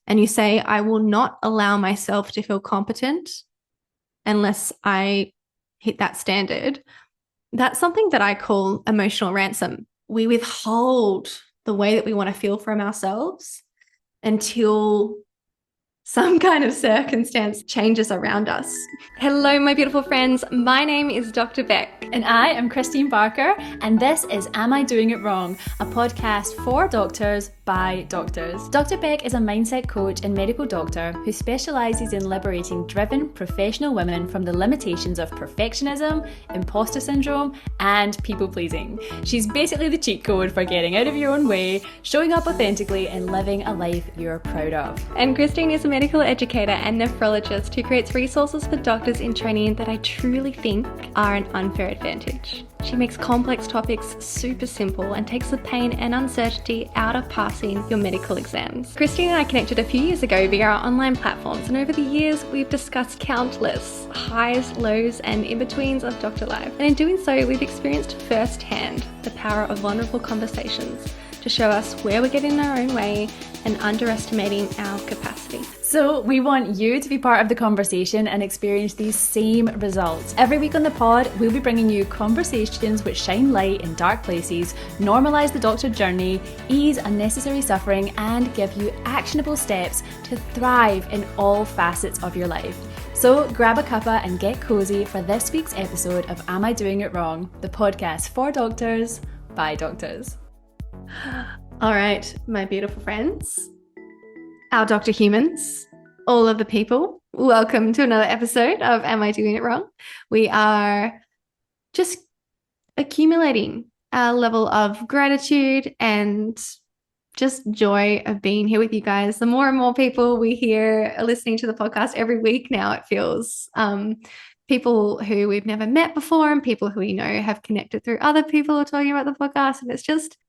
and you say, I will not allow myself to feel competent unless I hit that standard, that's something that I call emotional ransom. We withhold the way that we want to feel from ourselves until some kind of circumstance changes around us. Hello, my beautiful friends. My name is Dr. Becc. And I am Kristeen Barker, and this is Am I Doing It Wrong? A podcast for doctors by doctors. Dr. Becc is a mindset coach and medical doctor who specialises in liberating driven professional women from the limitations of perfectionism, imposter syndrome, and people pleasing. She's basically the cheat code for getting out of your own way, showing up authentically, and living a life you're proud of. And Kristeen is a medical educator and nephrologist who creates resources for doctors in training that I truly think are an unfair advantage. She makes complex topics super simple and takes the pain and uncertainty out of passing your medical exams. Kristeen and I connected a few years ago via our online platforms, and over the years we've discussed countless highs, lows, and in-betweens of doctor life. And in doing so, we've experienced firsthand the power of vulnerable conversations to show us where we're getting in our own way and underestimating our capacity. So we want you to be part of the conversation and experience these same results. Every week on the pod, we'll be bringing you conversations which shine light in dark places, normalise the doctor journey, ease unnecessary suffering, and give you actionable steps to thrive in all facets of your life. So grab a cuppa and get cozy for this week's episode of Am I Doing It Wrong? The podcast for doctors by doctors. All right, my beautiful friends, our doctor humans, all of the people, welcome to another episode of Am I Doing It Wrong? We are just accumulating a level of gratitude and just joy of being here with you guys. The more and more people we hear are listening to the podcast every week now, it feels people who we've never met before and people who we know have connected through other people who are talking about the podcast. And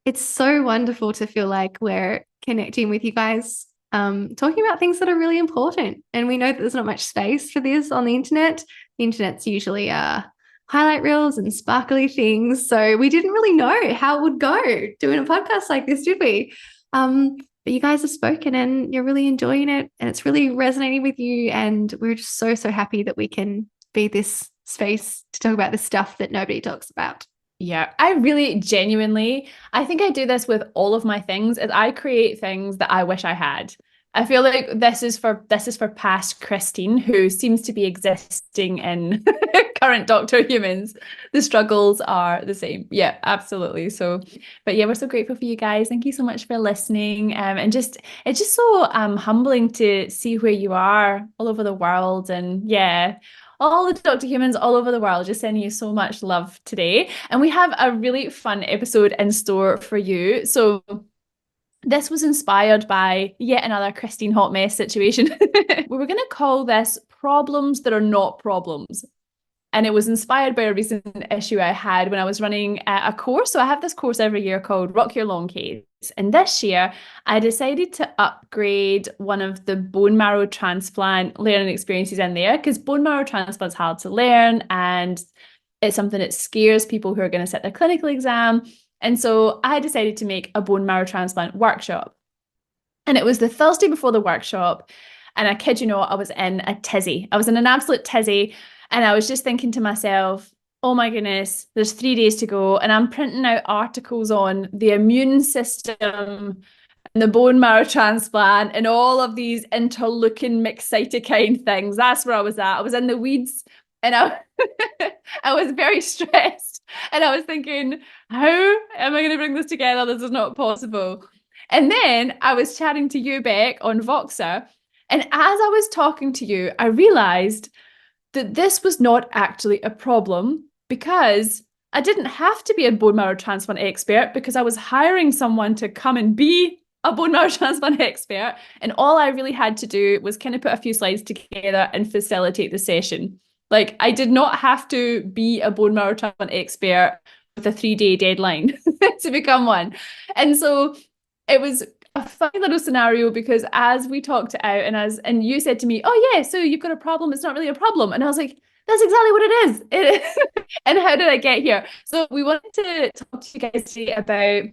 it's so wonderful to feel like we're connecting with you guys, talking about things that are really important. And we know that there's not much space for this on the internet. The internet's usually highlight reels and sparkly things. So we didn't really know how it would go doing a podcast like this, did we? But you guys have spoken and you're really enjoying it and it's really resonating with you. And we're just so, so happy that we can be this space to talk about the stuff that nobody talks about. Yeah, I really genuinely, I think I do this with all of my things, is I create things that I wish I had. I feel like this is for past Kristeen, who seems to be existing in current doctor humans. The struggles are the same. Yeah, absolutely. So, but yeah, we're so grateful for you guys. Thank you so much for listening. And it's just so humbling to see where you are all over the world. And yeah, all the doctor humans all over the world, just sending you so much love today. And we have a really fun episode in store for you. So this was inspired by yet another Kristeen hot mess situation. We were going to call this Problems That Are Not Problems. And it was inspired by a recent issue I had when I was running a course. So I have this course every year called Rock Your Long Case. And this year I decided to upgrade one of the bone marrow transplant learning experiences in there, because bone marrow transplant's hard to learn and it's something that scares people who are going to sit their clinical exam. And so I decided to make a bone marrow transplant workshop. And it was the Thursday before the workshop. And I kid you not, I was in a tizzy. I was in an absolute tizzy. And I was just thinking to myself, oh my goodness, there's 3 days to go. And I'm printing out articles on the immune system and the bone marrow transplant and all of these interleukin mixed cytokine things. That's where I was at. I was in the weeds and I was very stressed. And I was thinking, how am I going to bring this together? This is not possible. And then I was chatting to you, Beck, on Voxer. And as I was talking to you, I realized that this was not actually a problem, because I didn't have to be a bone marrow transplant expert, because I was hiring someone to come and be a bone marrow transplant expert. And all I really had to do was kind of put a few slides together and facilitate the session. Like, I did not have to be a bone marrow transplant expert with a 3-day deadline to become one. And so it was a funny little scenario, because as we talked it out and you said to me, oh yeah, so you've got a problem, it's not really a problem. And I was like, that's exactly what it is. It is. And how did I get here? So we wanted to talk to you guys today about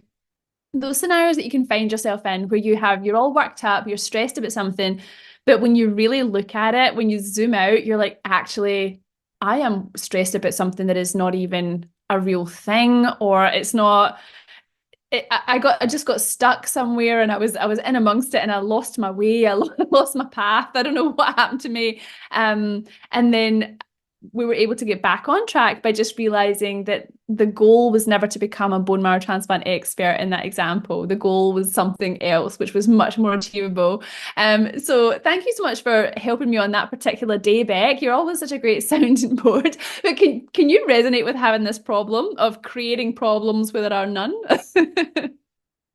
those scenarios that you can find yourself in where you're all worked up, you're stressed about something, but when you really look at it, when you zoom out, you're like, actually, I am stressed about something that is not even a real thing, or it's not. I just got stuck somewhere, and I was in amongst it, and I lost my way. I lost my path. I don't know what happened to me. And then we were able to get back on track by just realizing that the goal was never to become a bone marrow transplant expert in that example. The goal was something else, which was much more achievable. So thank you so much for helping me on that particular day, Beck. You're always such a great sounding board. But can you resonate with having this problem of creating problems where there are none?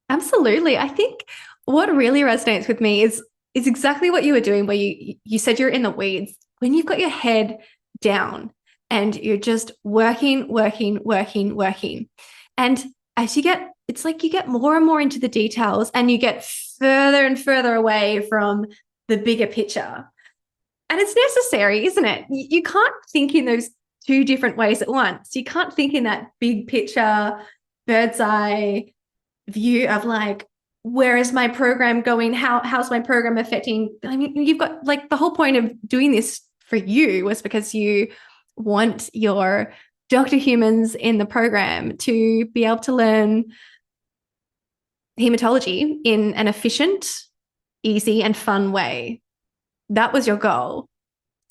Absolutely. I think what really resonates with me is exactly what you were doing, where you said you're in the weeds. When you've got your head down and you're just working, working, working, working. And as you get, it's like you get more and more into the details and you get further and further away from the bigger picture. And it's necessary, isn't it? You can't think in those two different ways at once. You can't think in that big picture, bird's eye view of like, where is my program going? How's my program affecting? I mean, you've got like the whole point of doing this for you was because you want your Dr. Humans in the program to be able to learn hematology in an efficient, easy, and fun way. That was your goal.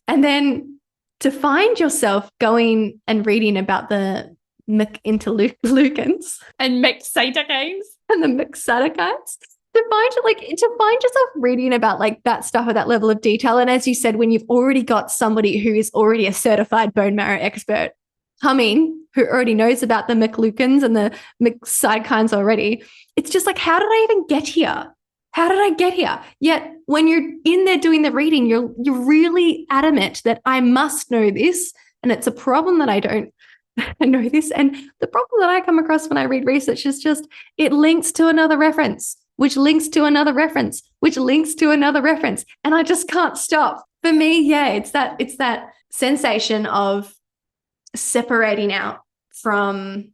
And then to find yourself going and reading about the interleukins And mixed cytokines. and the mixed cytokines, to find yourself reading about like that stuff at that level of detail. And as you said, when you've already got somebody who is already a certified bone marrow expert coming, who already knows about the McLeukins and the McCytokines already, it's just like, how did I even get here? How did I get here? Yet when you're in there doing the reading, you're really adamant that I must know this, and it's a problem that I don't know this. And the problem that I come across when I read research is just it links to another reference, which links to another reference, which links to another reference. And I just can't stop. For me, yeah, it's that sensation of separating out from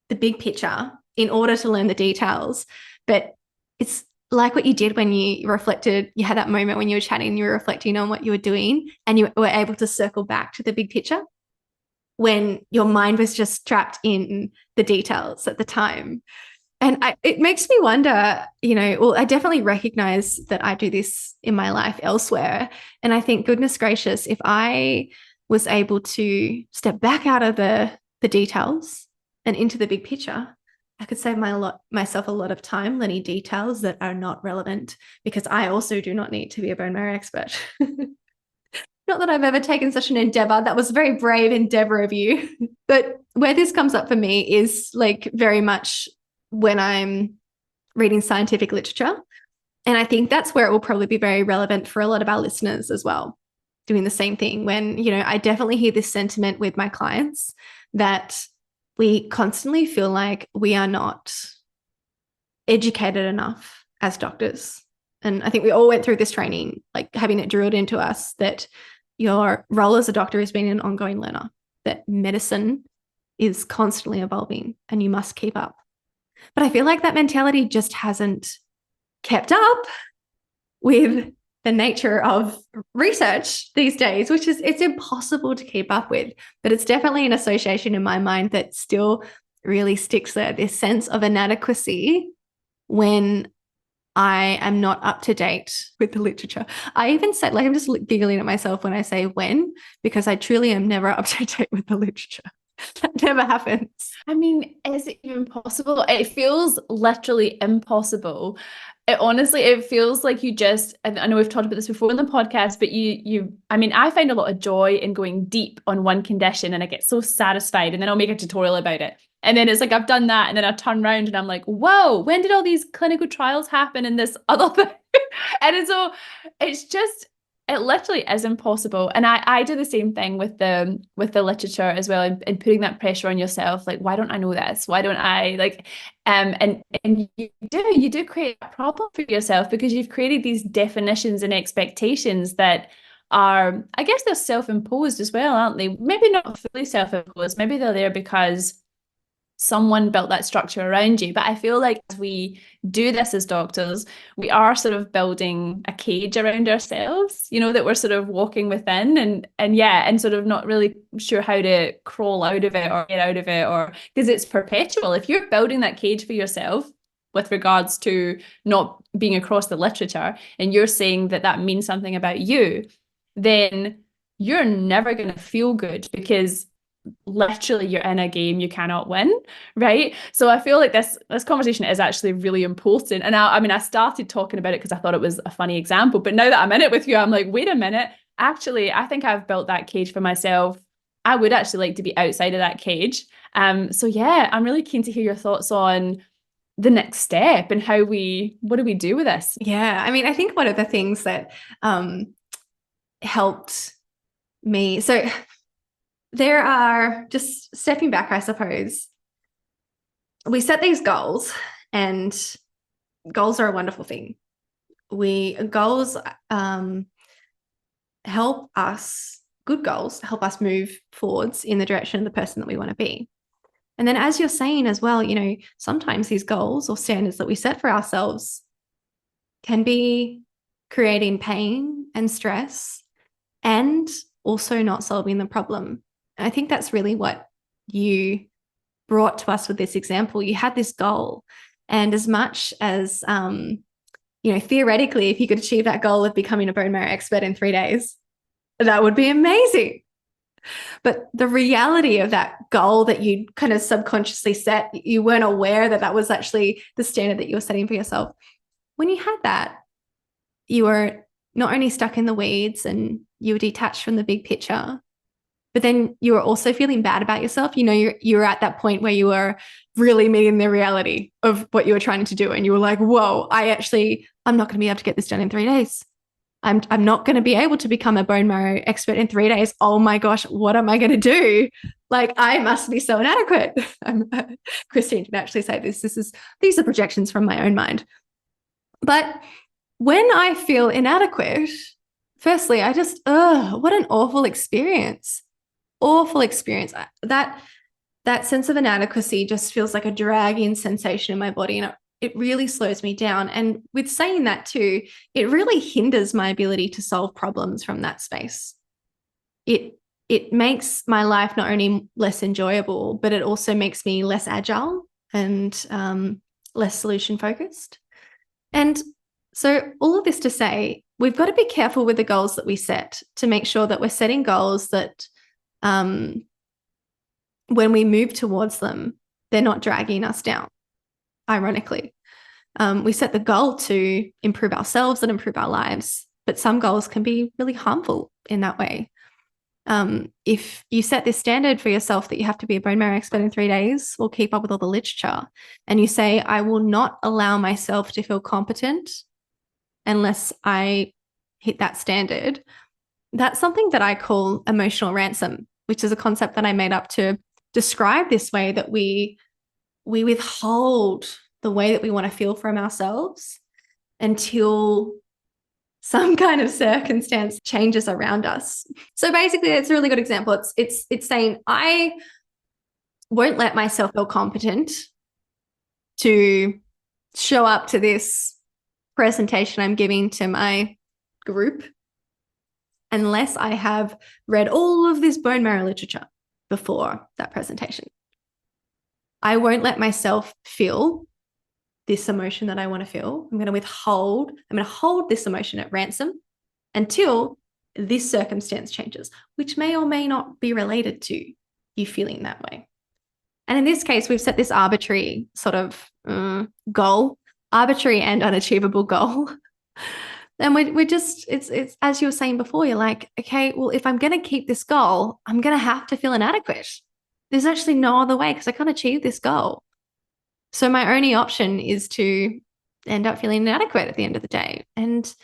the big picture in order to learn the details. But it's like what you did when you reflected, you had that moment when you were chatting, you were reflecting on what you were doing, and you were able to circle back to the big picture when your mind was just trapped in the details at the time. And it makes me wonder, well, I definitely recognize that I do this in my life elsewhere. And I think, goodness gracious, if I was able to step back out of the details and into the big picture, I could save myself a lot of time learning details that are not relevant, because I also do not need to be a bone marrow expert. Not that I've ever taken such an endeavor. That was a very brave endeavor of you. But where this comes up for me is like very much when I'm reading scientific literature. And I think that's where it will probably be very relevant for a lot of our listeners as well, doing the same thing. When, I definitely hear this sentiment with my clients that we constantly feel like we are not educated enough as doctors. And I think we all went through this training, like having it drilled into us that your role as a doctor is being an ongoing learner, that medicine is constantly evolving and you must keep up. But I feel like that mentality just hasn't kept up with the nature of research these days, which is, it's impossible to keep up with. But it's definitely an association in my mind that still really sticks there, this sense of inadequacy when I am not up to date with the literature. I even said, like, I'm just giggling at myself when I say when, because I truly am never up to date with the literature. That never happens. I mean, is it even possible? It feels literally impossible. It feels like I know we've talked about this before in the podcast, but I mean, I find a lot of joy in going deep on one condition, and I get so satisfied, and then I'll make a tutorial about it. And then it's like, I've done that. And then I turn around and I'm like, whoa, when did all these clinical trials happen in this other thing? And so it literally is impossible. And I do the same thing with the literature as well, and putting that pressure on yourself. Like, why don't I know this? Why don't I and you do create a problem for yourself, because you've created these definitions and expectations that are, I guess they're self-imposed as well, aren't they? Maybe not fully self-imposed. Maybe they're there because someone built that structure around you. But I feel like as we do this as doctors, we are sort of building a cage around ourselves, that we're sort of walking within, and sort of not really sure how to crawl out of it or get out of it, or because it's perpetual. If you're building that cage for yourself with regards to not being across the literature, and you're saying that that means something about you, then you're never going to feel good, because literally you're in a game you cannot win, right? So I feel like this conversation is actually really important. And I started talking about it because I thought it was a funny example, but now that I'm in it with you, I'm like, wait a minute, actually I think I've built that cage for myself. I would actually like to be outside of that cage. So yeah, I'm really keen to hear your thoughts on the next step and what do we do with this? Yeah, I mean, I think one of the things that helped me, so there are, just stepping back, I suppose, we set these goals, and goals are a wonderful thing. Goals help us, good goals help us move forwards in the direction of the person that we want to be. And then, as you're saying as well, sometimes these goals or standards that we set for ourselves can be creating pain and stress, and also not solving the problem. And I think that's really what you brought to us with this example. You had this goal, and as much as theoretically, if you could achieve that goal of becoming a bone marrow expert in 3 days, that would be amazing. But the reality of that goal that you kind of subconsciously set, you weren't aware that that was actually the standard that you were setting for yourself. When you had that, you were not only stuck in the weeds and you were detached from the big picture, but then you were also feeling bad about yourself. You were at that point where you were really meeting the reality of what you were trying to do. And you were like, whoa, I'm not going to be able to get this done in 3 days. I'm not going to be able to become a bone marrow expert in 3 days. Oh my gosh, what am I going to do? Like, I must be so inadequate. Kristeen can actually say this. These are projections from my own mind. But when I feel inadequate, firstly, I just, what an awful experience. Awful experience. That sense of inadequacy just feels like a dragging sensation in my body, and it really slows me down. And with saying that too, it really hinders my ability to solve problems from that space. It makes my life not only less enjoyable, but it also makes me less agile and less solution focused. And so all of this to say, we've got to be careful with the goals that we set, to make sure that we're setting goals that when we move towards them, they're not dragging us down. Ironically, we set the goal to improve ourselves and improve our lives, but some goals can be really harmful in that way. If you set this standard for yourself that you have to be a bone marrow expert in 3 days or keep up with all the literature, and you say, I will not allow myself to feel competent unless I hit that standard, that's something that I call emotional ransom, which is a concept that I made up to describe this way that we withhold the way that we want to feel from ourselves until some kind of circumstance changes around us. So basically, it's a really good example. It's saying, I won't let myself feel competent to show up to this presentation I'm giving to my group unless I have read all of this bone marrow literature before that presentation. I won't let myself feel this emotion that I want to feel. I'm going to hold this emotion at ransom until this circumstance changes, which may or may not be related to you feeling that way. And in this case, we've set this arbitrary sort of goal, arbitrary and unachievable goal. And we're just, it's as you were saying before, you're like, okay, well, if I'm going to keep this goal, I'm going to have to feel inadequate. There's actually no other way because I can't achieve this goal. So my only option is to end up feeling inadequate at the end of the day. And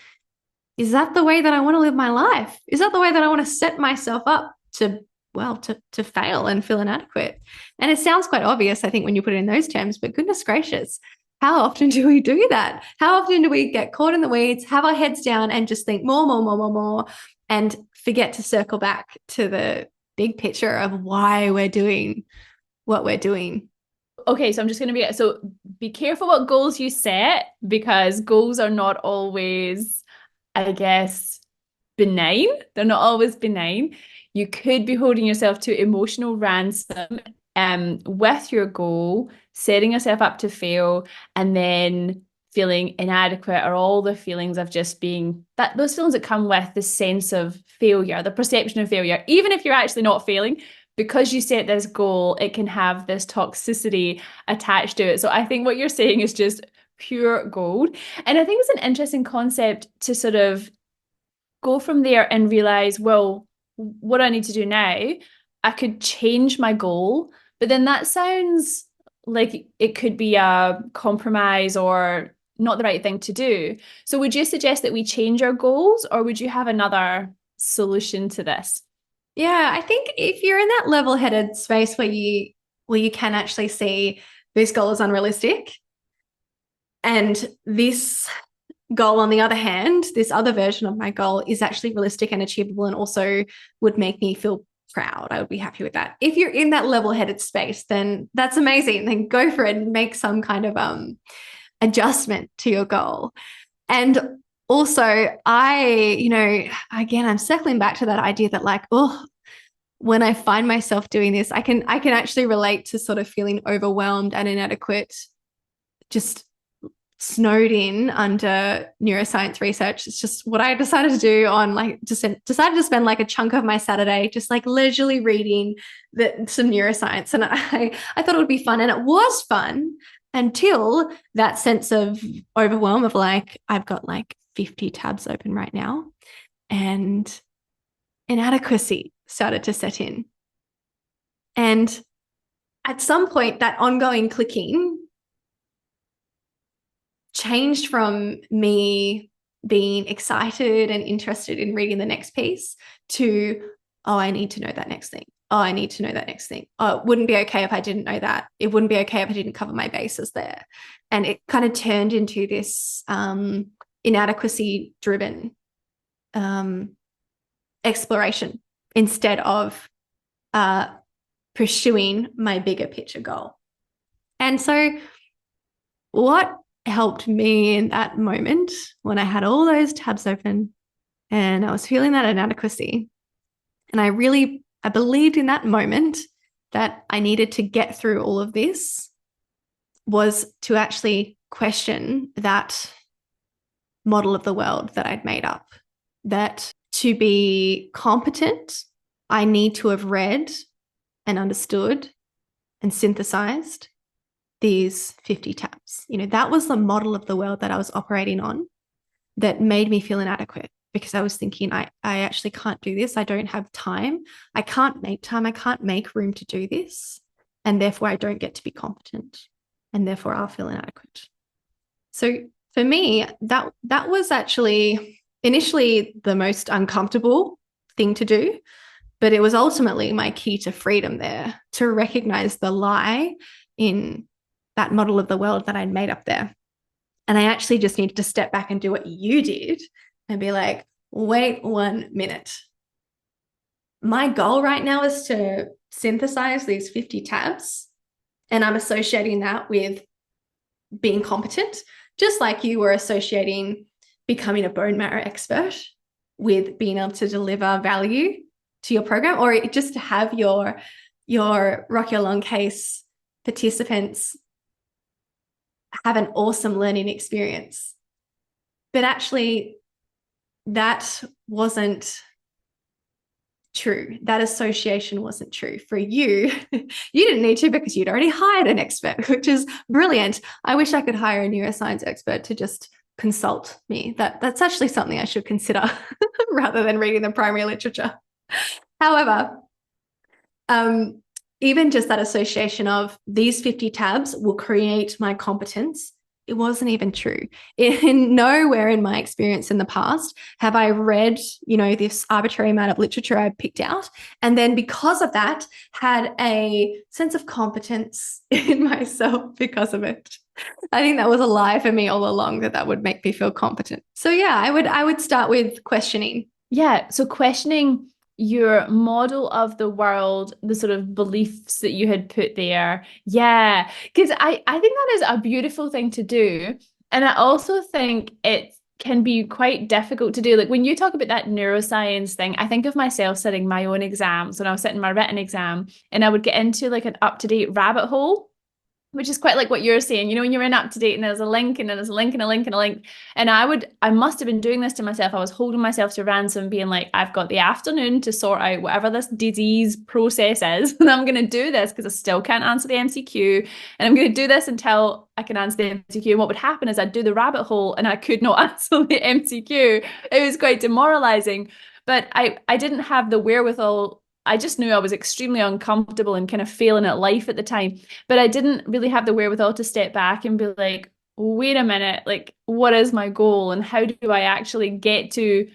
is that the way that I want to live my life? Is that the way that I want to set myself up to fail and feel inadequate? And it sounds quite obvious, I think, when you put it in those terms, but goodness gracious, how often do we do that? How often do we get caught in the weeds, have our heads down and just think more, and forget to circle back to the big picture of why we're doing what we're doing? okay, so I'm just going to be careful what goals you set, because goals are not always, I guess, benign. They're not always benign. You could be holding yourself to emotional ransom with your goal, setting yourself up to fail, and then feeling inadequate, or all the feelings of just being that, those feelings that come with the sense of failure, the perception of failure, even if you're actually not failing. Because you set this goal, it can have this toxicity attached to it. So I think what you're saying is just pure gold. And I think it's an interesting concept to sort of go from there and realize, well, what do I need to do now? I could change my goal, but then that sounds like it could be a compromise or not the right thing to do. So would you suggest that we change our goals, or would you have another solution to this? Yeah, I think if you're in that level-headed space where you can actually see this goal is unrealistic, and this goal, on the other hand, this other version of my goal is actually realistic and achievable and also would make me feel proud, I would be happy with that. If you're in that level-headed space, then that's amazing. Then go for it and make some kind of adjustment to your goal. And also, again, I'm circling back to that idea that like, oh, when I find myself doing this, I can actually relate to sort of feeling overwhelmed and inadequate, just snowed in under neuroscience research. It's just what I decided to do on like just decided to spend like a chunk of my Saturday just like leisurely reading some neuroscience. And I thought it would be fun, and it was fun until that sense of overwhelm of like, I've got like 50 tabs open right now, and inadequacy started to set in. And at some point, that ongoing clicking changed from me being excited and interested in reading the next piece to, oh, I need to know that next thing. Oh, I need to know that next thing. Oh, it wouldn't be okay if I didn't know that. It wouldn't be okay if I didn't cover my bases there. And it kind of turned into this inadequacy driven exploration instead of pursuing my bigger picture goal. And so what helped me in that moment when I had all those tabs open and I was feeling that inadequacy, and I believed in that moment that I needed to get through all of this, was to actually question that model of the world that I'd made up, that to be competent, I need to have read and understood and synthesized these 50 tabs. That was the model of the world that I was operating on that made me feel inadequate, because I was thinking, I actually can't do this. I don't have time. I can't make time. I can't make room to do this. And therefore, I don't get to be competent. And therefore, I'll feel inadequate. So for me, that was actually initially the most uncomfortable thing to do, but it was ultimately my key to freedom there, to recognize the lie in that model of the world that I'd made up there. And I actually just needed to step back and do what you did and be like, wait 1 minute. My goal right now is to synthesize these 50 tabs, and I'm associating that with being competent, just like you were associating becoming a bone marrow expert with being able to deliver value to your program, or just to have your Rock Your Long Case participants have an awesome learning experience. But actually, that wasn't true. That association wasn't true for you. You didn't need to, because you'd already hired an expert, which is brilliant. I wish I could hire a neuroscience expert to just consult me. That's actually something I should consider rather than reading the primary literature. However, even just that association of these 50 tabs will create my competence, it wasn't even true. Nowhere in my experience in the past have I read, this arbitrary amount of literature I picked out, and then because of that, had a sense of competence in myself because of it. I think that was a lie for me all along, that would make me feel competent. So yeah, I would start with questioning. Yeah. So questioning your model of the world, the sort of beliefs that you had put there. Yeah, because I think that is a beautiful thing to do. And I also think it can be quite difficult to do. Like when you talk about that neuroscience thing, I think of myself sitting my own exams when I was sitting my written exam, and I would get into like an up-to-date rabbit hole, which is quite like what you're saying, when you're in up to date and there's a link and then there's a link and a link and a link. And I must have been doing this to myself. I was holding myself to ransom, being like, I've got the afternoon to sort out whatever this disease process is. And I'm going to do this because I still can't answer the MCQ. And I'm going to do this until I can answer the MCQ. And what would happen is I'd do the rabbit hole and I could not answer the MCQ. It was quite demoralizing. But I didn't have the wherewithal. I just knew I was extremely uncomfortable and kind of failing at life at the time. But I didn't really have the wherewithal to step back and be like, wait a minute, like, what is my goal? And how do I actually get to,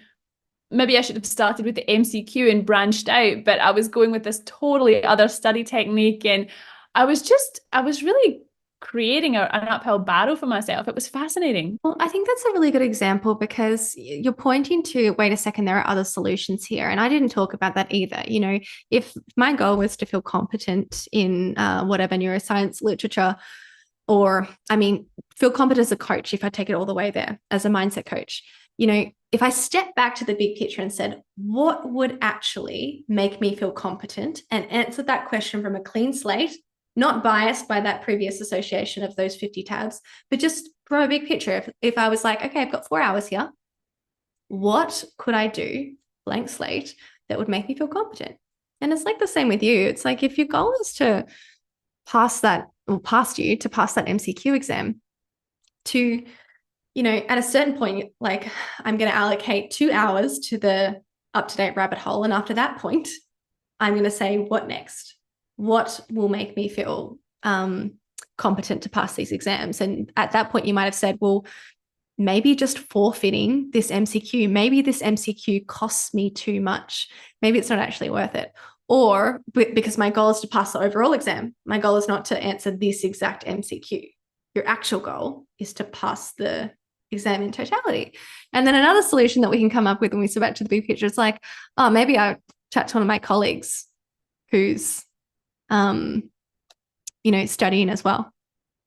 maybe I should have started with the MCQ and branched out, but I was going with this totally other study technique. And I was really creating an uphill battle for myself. It was fascinating. Well, I think that's a really good example because you're pointing to, wait a second, there are other solutions here. And I didn't talk about that either. If my goal was to feel competent in whatever neuroscience literature, or I mean, feel competent as a coach, if I take it all the way there as a mindset coach, if I step back to the big picture and said, what would actually make me feel competent, and answered that question from a clean slate, not biased by that previous association of those 50 tabs, but just from a big picture. If I was like, okay, I've got 4 hours here, what could I do, blank slate, that would make me feel competent? And it's like the same with you. It's like if your goal is to pass that, or pass that MCQ exam, to, at a certain point, like I'm going to allocate 2 hours to the up-to-date rabbit hole. And after that point, I'm going to say, what next? What will make me feel competent to pass these exams? And at that point, you might have said, well, maybe just forfeiting this MCQ. Maybe this MCQ costs me too much. Maybe it's not actually worth it. Or because my goal is to pass the overall exam, my goal is not to answer this exact MCQ. Your actual goal is to pass the exam in totality. And then another solution that we can come up with when we step back to the big picture is like, oh, maybe I chat to one of my colleagues who's studying as well.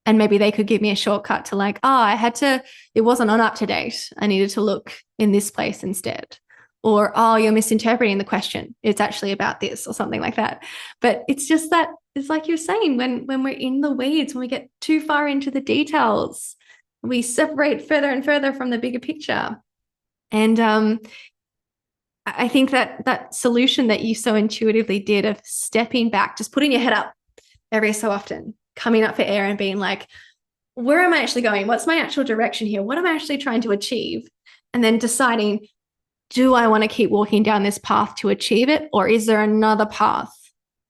And maybe they could give me a shortcut to like, it wasn't on up to date. I needed to look in this place instead. Or, oh, you're misinterpreting the question. It's actually about this, or something like that. But it's just that, it's like you're saying, when we're in the weeds, when we get too far into the details, we separate further and further from the bigger picture. And I think that solution that you so intuitively did of stepping back, just putting your head up every so often, coming up for air and being like, where am I actually going? What's my actual direction here? What am I actually trying to achieve? And then deciding, do I want to keep walking down this path to achieve it? Or is there another path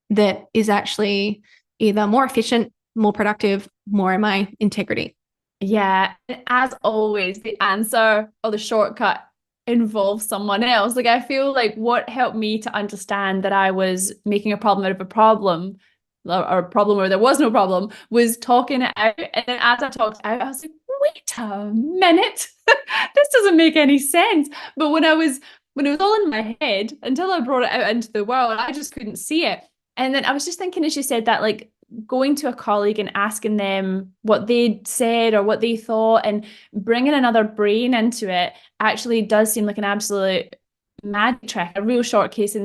that is actually either more efficient, more productive, more in my integrity? Yeah. As always, the answer or the shortcut involves someone else. Like I feel like what helped me to understand that I was making a problem out of a problem, or a problem where there was no problem, was talking it out. And then as I talked out, I was like, wait a minute, this doesn't make any sense. But when it was all in my head, until I brought it out into the world, I just couldn't see it. And then I was just thinking, as you said that, like going to a colleague and asking them what they said or what they thought, and bringing another brain into it actually does seem like an absolute magic trick, a real short case.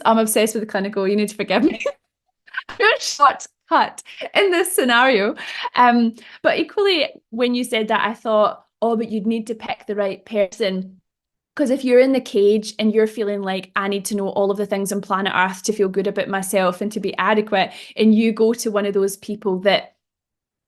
I'm obsessed with the clinical. You need to forgive me. Real shortcut in this scenario. But equally, when you said that, I thought, oh, but you'd need to pick the right person. Because if you're in the cage and you're feeling like, I need to know all of the things on planet Earth to feel good about myself and to be adequate, and you go to one of those people that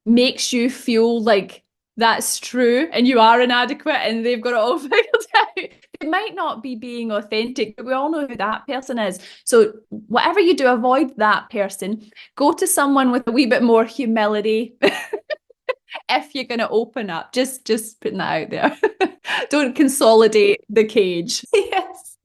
makes you feel like that's true and you are inadequate and they've got it all figured out, it might not be being authentic, but we all know who that person is. So whatever you do, avoid that person. Go to someone with a wee bit more humility. If you're going to open up, just putting that out there. Don't consolidate the cage. Yes.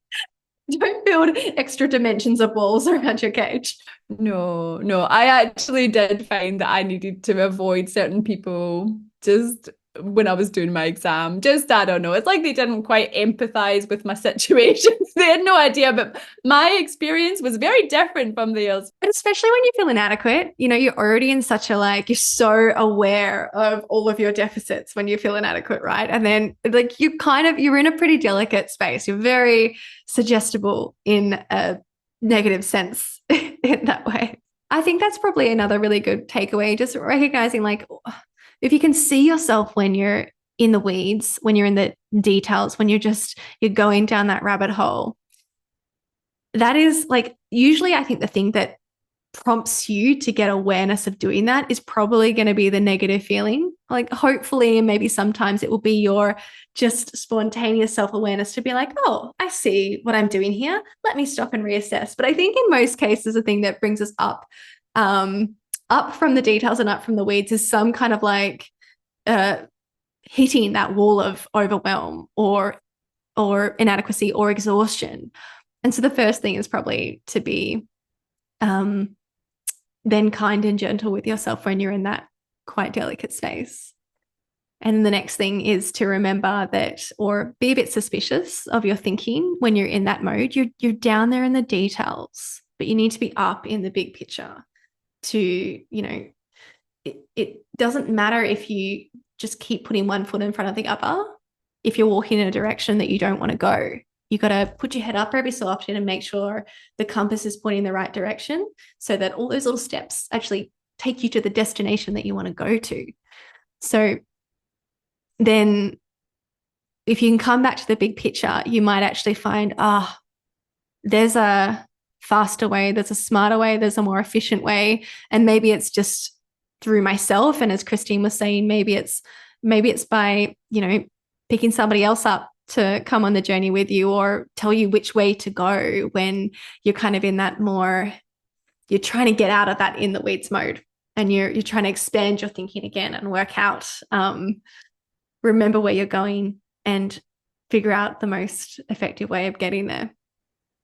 Don't build extra dimensions of walls around your cage. No, I actually did find that I needed to avoid certain people just when I was doing my exam. Just, I don't know. It's like they didn't quite empathize with my situation. They had no idea, but my experience was very different from theirs. But especially when you feel inadequate, you're already in such a you're so aware of all of your deficits when you feel inadequate, right? And then you're in a pretty delicate space. You're very suggestible in a negative sense in that way. I think that's probably another really good takeaway, just recognizing if you can see yourself when you're in the weeds, when you're in the details, when you're going down that rabbit hole, that is usually I think the thing that prompts you to get awareness of doing that is probably going to be the negative feeling. Hopefully, and maybe sometimes it will be your just spontaneous self-awareness to be like, oh, I see what I'm doing here. Let me stop and reassess. But I think in most cases, the thing that brings us up from the details and up from the weeds is some kind of hitting that wall of overwhelm or inadequacy or exhaustion. And so the first thing is probably to be then kind and gentle with yourself when you're in that quite delicate space. And the next thing is to remember that, or be a bit suspicious of your thinking when you're in that mode. You're down there in the details, but you need to be up in the big picture to, it doesn't matter if you just keep putting one foot in front of the other. If you're walking in a direction that you don't want to go, you got to put your head up every so often and make sure the compass is pointing the right direction so that all those little steps actually take you to the destination that you want to go to. So then if you can come back to the big picture, you might actually find, there's a faster way, there's a smarter way, there's a more efficient way. And maybe it's just through myself. And as Kristeen was saying, maybe it's by, picking somebody else up to come on the journey with you or tell you which way to go when you're kind of in that more, you're trying to get out of that in the weeds mode and you're trying to expand your thinking again and work out, remember where you're going and figure out the most effective way of getting there.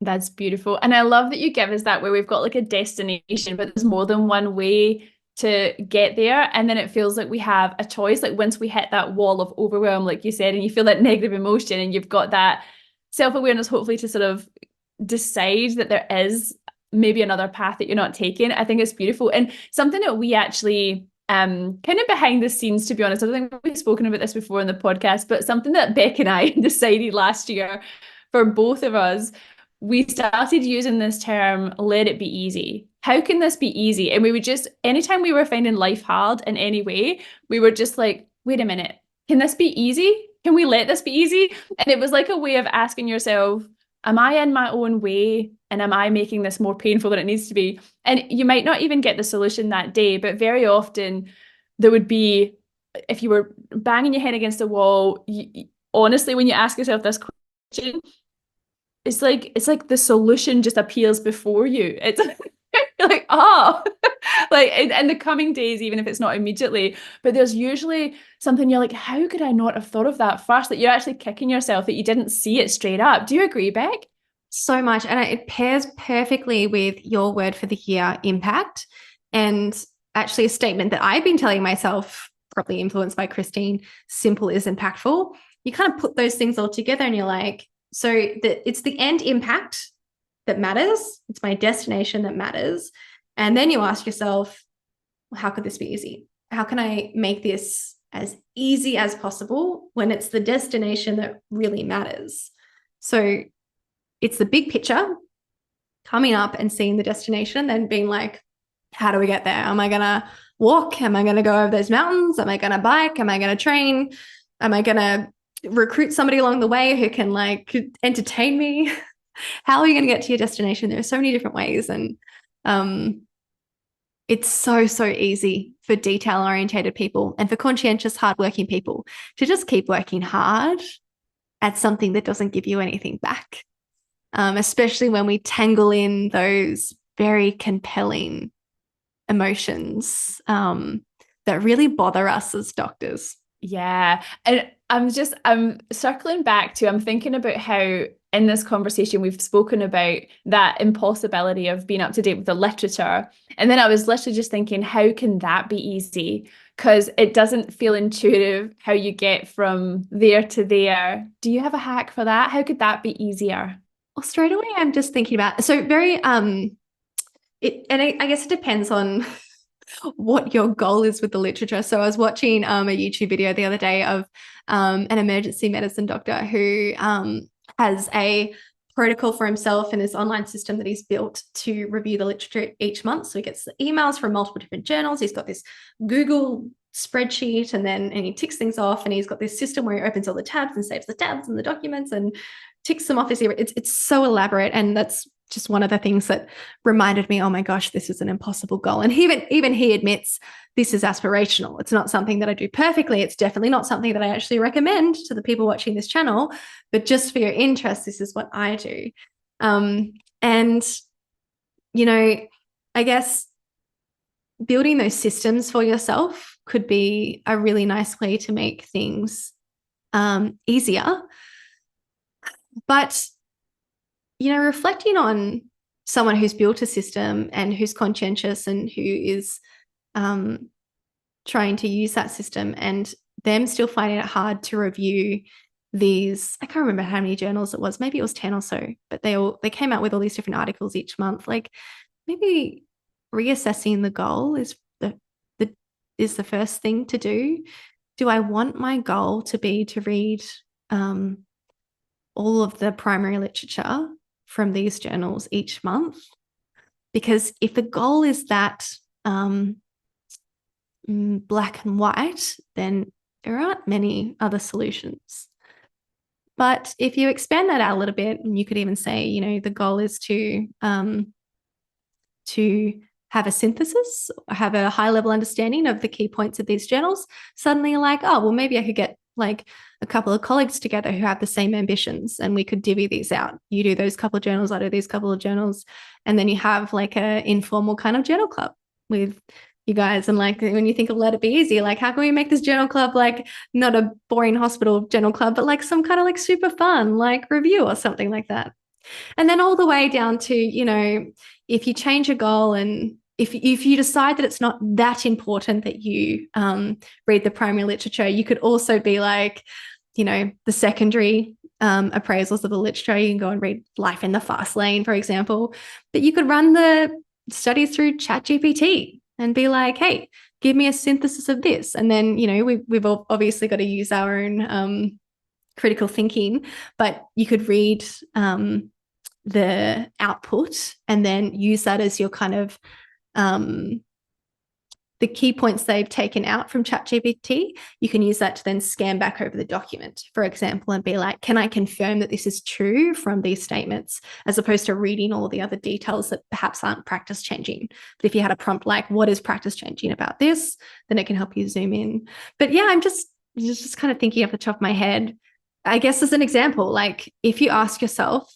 That's beautiful. And I love that you give us that where we've got a destination, but there's more than one way to get there. And then it feels like we have a choice. Once we hit that wall of overwhelm, like you said, and you feel that negative emotion and you've got that self-awareness, hopefully to sort of decide that there is maybe another path that you're not taking. I think it's beautiful. And something that we actually kind of behind the scenes, to be honest, I don't think we've spoken about this before in the podcast, but something that Becc and I decided last year for both of us, we started using this term, let it be easy. How can this be easy? And we would just, anytime we were finding life hard in any way, we were just like, wait a minute, can this be easy? Can we let this be easy? And it was like a way of asking yourself, am I in my own way? And am I making this more painful than it needs to be? And you might not even get the solution that day, but very often there would be, if you were banging your head against a wall, honestly, when you ask yourself this question, it's like the solution just appears before you. It's you're like, oh, in the coming days, even if it's not immediately, but there's usually something you're like, how could I not have thought of that first? That you're actually kicking yourself that you didn't see it straight up. Do you agree, Becc? So much. And it pairs perfectly with your word for the year, impact. And actually a statement that I've been telling myself, probably influenced by Kristeen, simple is impactful. You kind of put those things all together and you're like, so it's the end impact that matters. It's my destination that matters. And then you ask yourself, well, how could this be easy? How can I make this as easy as possible when it's the destination that really matters? So it's the big picture coming up and seeing the destination and then being like, how do we get there? Am I going to walk? Am I going to go over those mountains? Am I going to bike? Am I going to train? Am I going to recruit somebody along the way who can entertain me? How are you going to get to your destination? There are so many different ways. And it's so easy for detail-orientated people and for conscientious, hardworking people to just keep working hard at something that doesn't give you anything back, especially when we tangle in those very compelling emotions that really bother us as doctors. Yeah. And I'm circling back to, I'm thinking about how in this conversation we've spoken about that impossibility of being up to date with the literature. And then I was literally just thinking, how can that be easy? because it doesn't feel intuitive how you get from there to there. Do you have a hack for that? How could that be easier? Well, straight away, I'm just thinking about, so very, I guess it depends on what your goal is with the literature. So I was watching a YouTube video the other day of an emergency medicine doctor who has a protocol for himself in his online system that he's built to review the literature each month. So he gets emails from multiple different journals. He's got this Google spreadsheet, and he ticks things off, and he's got this system where he opens all the tabs and saves the tabs and the documents and ticks them off as it's so elaborate. And that's just one of the things that reminded me, oh my gosh, this is an impossible goal. And even he admits this is aspirational. It's not something that I do perfectly. It's definitely not something that I actually recommend to the people watching this channel, but just for your interest, this is what I do. And, I guess building those systems for yourself could be a really nice way to make things easier. But reflecting on someone who's built a system and who's conscientious and who is trying to use that system, and them still finding it hard to review these, I can't remember how many journals it was, maybe it was 10 or so, but they came out with all these different articles each month. Like, maybe reassessing the goal is the first thing to do. Do I want my goal to be to read all of the primary literature from these journals each month? Because if the goal is that black and white, then there aren't many other solutions. But if you expand that out a little bit, and you could even say, the goal is to have a synthesis, have a high level understanding of the key points of these journals, suddenly you're like, oh, well, maybe I could get like a couple of colleagues together who have the same ambitions, and we could divvy these out. You do those couple of journals, I do these couple of journals, and then you have like a informal kind of journal club with you guys. And like, when you think of Let It Be Easy, like, how can we make this journal club like not a boring hospital journal club, but like some kind of like super fun like review or something like that? And then all the way down to, if you change a goal, and if you decide that it's not that important that you read the primary literature, you could also be like, the secondary appraisals of the literature. You can go and read Life in the Fast Lane, for example. But you could run the studies through ChatGPT and be like, hey, give me a synthesis of this. And then, we've obviously got to use our own critical thinking, but you could read the output and then use that as your kind of the key points they've taken out from ChatGPT. You can use that to then scan back over the document, for example, and be like, can I confirm that this is true from these statements, as opposed to reading all the other details that perhaps aren't practice changing. But if you had a prompt like, what is practice changing about this, then it can help you zoom in. But yeah, I'm just kind of thinking off the top of my head, I guess as an example, like if you ask yourself,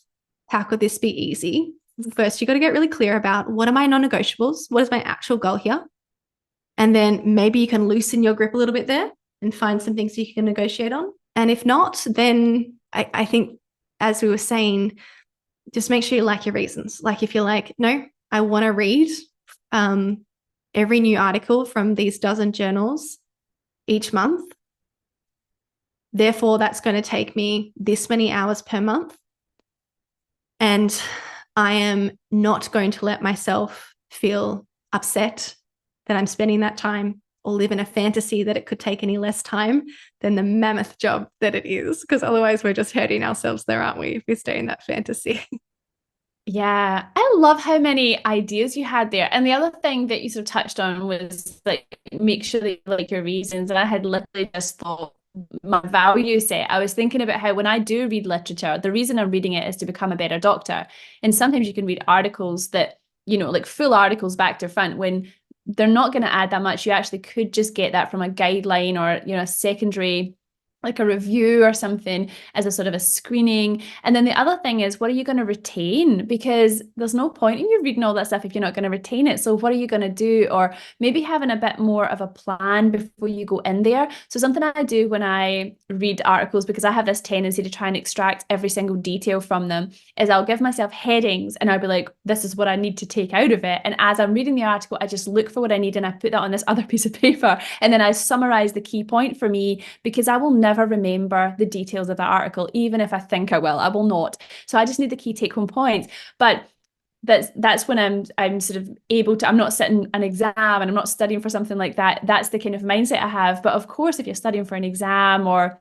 how could this be easy? First, you got to get really clear about, what are my non-negotiables? What is my actual goal here? And then maybe you can loosen your grip a little bit there and find some things you can negotiate on. And if not, then I think, as we were saying, just make sure you like your reasons. Like if you're like, no, I want to read every new article from these dozen journals each month. Therefore, that's going to take me this many hours per month. And I am not going to let myself feel upset that I'm spending that time, or live in a fantasy that it could take any less time than the mammoth job that it is. Because otherwise we're just hurting ourselves there, aren't we, if we stay in that fantasy? Yeah, I love how many ideas you had there. And the other thing that you sort of touched on was like, make sure that you like your reasons. And I had literally just thought, my value set, I was thinking about how when I do read literature, the reason I'm reading it is to become a better doctor. And sometimes you can read articles that, like full articles back to front, when they're not going to add that much. You actually could just get that from a guideline or, a secondary like a review or something as a sort of a screening. And then the other thing is, what are you going to retain? Because there's no point in you reading all that stuff if you're not going to retain it. So what are you going to do? Or maybe having a bit more of a plan before you go in there. So something I do when I read articles, because I have this tendency to try and extract every single detail from them, is I'll give myself headings and I'll be like, this is what I need to take out of it. And as I'm reading the article, I just look for what I need and I put that on this other piece of paper. And then I summarize the key point for me, because I will never remember the details of that article, even if I think I will. I will not. So I just need the key take home points. But that's when I'm sort of able to, I'm not sitting an exam and I'm not studying for something like that. That's the kind of mindset I have. But of course, if you're studying for an exam or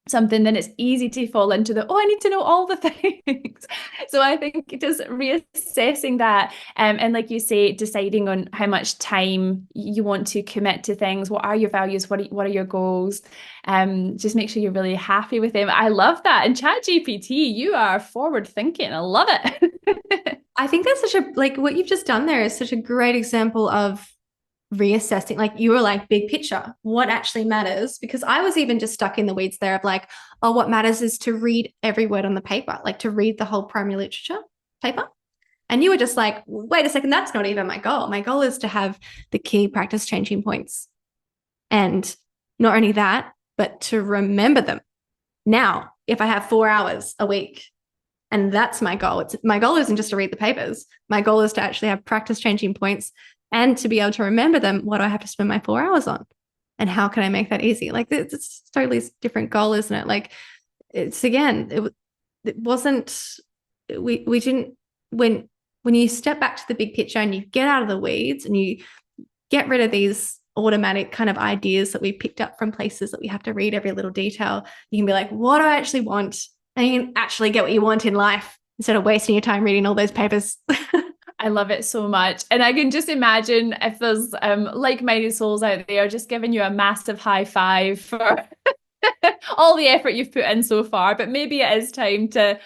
something, then it's easy to fall into the, oh, I need to know all the things. So I think just reassessing that, and like you say, deciding on how much time you want to commit to things. What are your values? What are your goals? Just make sure you're really happy with them. I love that. And ChatGPT, you are forward thinking. I love it. I think that's such a, like, what you've just done there is such a great example of reassessing. Like, you were like, big picture, what actually matters? Because I was even just stuck in the weeds there of like, oh, what matters is to read every word on the paper, like to read the whole primary literature paper. And you were just like, wait a second, that's not even my goal. My goal is to have the key practice changing points. And not only that, but to remember them. Now, if I have 4 hours a week, and that's my goal. My goal isn't just to read the papers. My goal is to actually have practice changing points and to be able to remember them. What do I have to spend my 4 hours on? And how can I make that easy? Like, it's a totally different goal, isn't it? Like, it's, again, it wasn't, we didn't, when you step back to the big picture and you get out of the weeds and you get rid of these automatic kind of ideas that we picked up from places that we have to read every little detail, you can be like, what do I actually want? And you can actually get what you want in life instead of wasting your time reading all those papers. I love it so much. And I can just imagine if there's like-minded souls out there just giving you a massive high five for all the effort you've put in so far. But maybe it is time to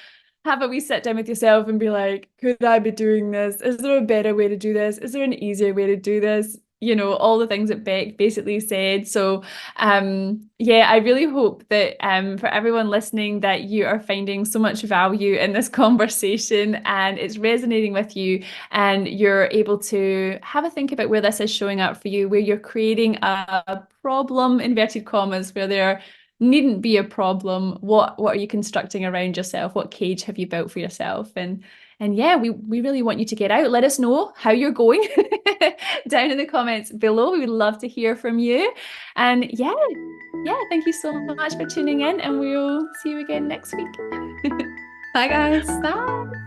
have a wee sit down with yourself and be like, could I be doing this? Is there a better way to do this? Is there an easier way to do this? You know, all the things that Beck basically said. So yeah, I really hope that for everyone listening that you are finding so much value in this conversation and it's resonating with you and you're able to have a think about where this is showing up for you, where you're creating a problem, inverted commas, where there needn't be a problem. What are you constructing around yourself? What cage have you built for yourself? And yeah, we really want you to get out. Let us know how you're going down in the comments below. We would love to hear from you. And yeah, thank you so much for tuning in, and we'll see you again next week. Bye, guys. Bye.